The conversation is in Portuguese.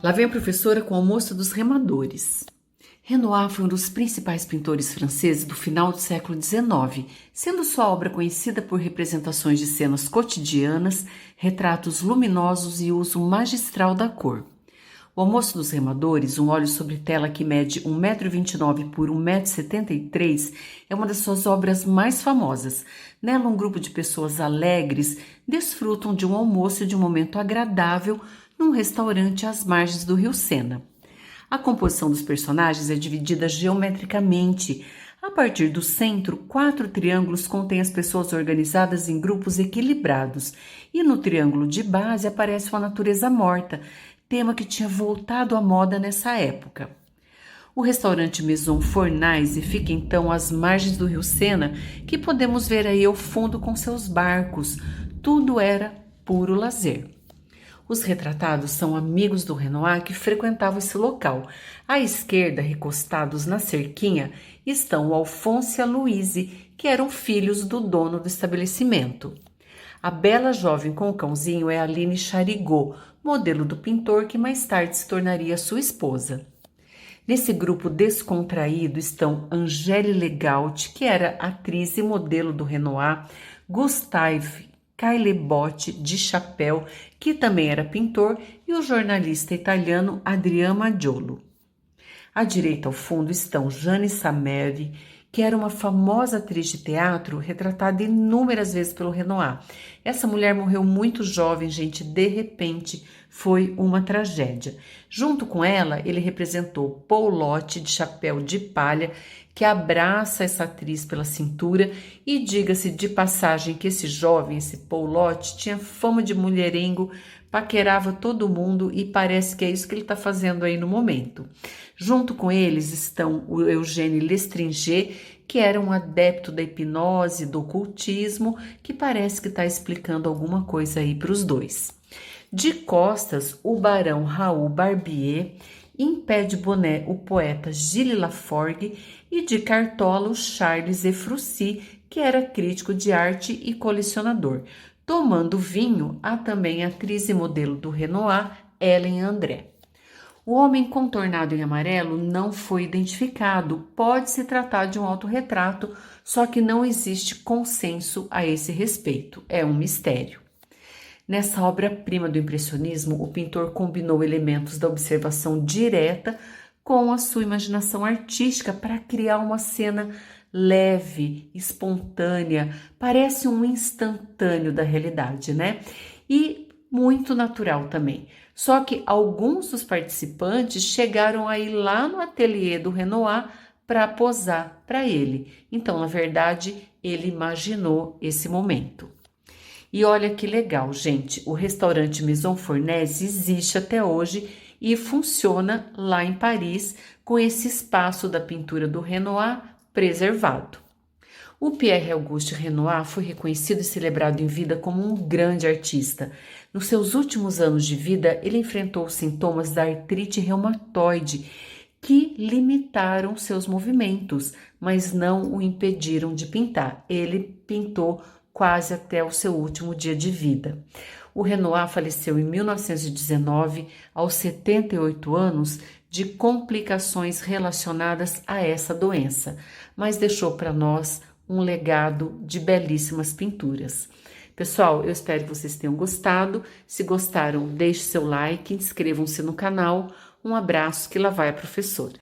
Lá vem a professora com o almoço dos remadores. Renoir foi um dos principais pintores franceses do final do século XIX, sendo sua obra conhecida por representações de cenas cotidianas, retratos luminosos e uso magistral da cor. O Almoço dos Remadores, um óleo sobre tela que mede 1,29 m por 1,73 m, é uma das suas obras mais famosas. Nela, um grupo de pessoas alegres desfrutam de um almoço e de um momento agradável num restaurante às margens do rio Sena. A composição dos personagens é dividida geometricamente. A partir do centro, 4 triângulos contêm as pessoas organizadas em grupos equilibrados, e no triângulo de base aparece uma natureza morta, tema que tinha voltado à moda nessa época. O restaurante Maison Fornaise fica então às margens do rio Sena, que podemos ver aí ao fundo com seus barcos. Tudo era puro lazer. Os retratados são amigos do Renoir que frequentavam esse local. À esquerda, recostados na cerquinha, estão o Alphonse e a Louise, que eram filhos do dono do estabelecimento. A bela jovem com o cãozinho é Aline Charigot, modelo do pintor que mais tarde se tornaria sua esposa. Nesse grupo descontraído estão Angèle Legault, que era atriz e modelo do Renoir, Gustave Caillebotte de chapéu, que também era pintor, e o jornalista italiano Adriano Maggiolo. À direita, ao fundo, estão Jeanne Sameri, que era uma famosa atriz de teatro retratada inúmeras vezes pelo Renoir. Essa mulher morreu muito jovem, gente, de repente, foi uma tragédia. Junto com ela, ele representou Paul Lotte, de chapéu de palha, que abraça essa atriz pela cintura, e diga-se de passagem que esse jovem, esse Paul Lotte, tinha fama de mulherengo, paquerava todo mundo e parece que é isso que ele está fazendo aí no momento. Junto com eles estão o Eugène Lestringer, que era um adepto da hipnose, do ocultismo, que parece que está explicando alguma coisa aí para os dois. De costas, o barão Raoul Barbier, em pé de boné o poeta Gilles Laforgue e de cartola o Charles Efrussi, que era crítico de arte e colecionador. Tomando vinho, há também a atriz e modelo do Renoir, Hélène André. O homem contornado em amarelo não foi identificado. Pode se tratar de um autorretrato, só que não existe consenso a esse respeito. É um mistério. Nessa obra-prima do impressionismo, o pintor combinou elementos da observação direta com a sua imaginação artística para criar uma cena leve, espontânea, parece um instantâneo da realidade, né? E muito natural também. Só que alguns dos participantes chegaram a ir lá no ateliê do Renoir para posar para ele. Então, na verdade, ele imaginou esse momento. E olha que legal, gente, o restaurante Maison Fornaise existe até hoje e funciona lá em Paris com esse espaço da pintura do Renoir preservado. O Pierre-Auguste Renoir foi reconhecido e celebrado em vida como um grande artista. Nos seus últimos anos de vida, ele enfrentou os sintomas da artrite reumatoide, que limitaram seus movimentos, mas não o impediram de pintar. Ele pintou quase até o seu último dia de vida. O Renoir faleceu em 1919, aos 78 anos, de complicações relacionadas a essa doença, mas deixou para nós um legado de belíssimas pinturas. Pessoal, eu espero que vocês tenham gostado. Se gostaram, deixe seu like, inscrevam-se no canal. Um abraço, que lá vai a professora.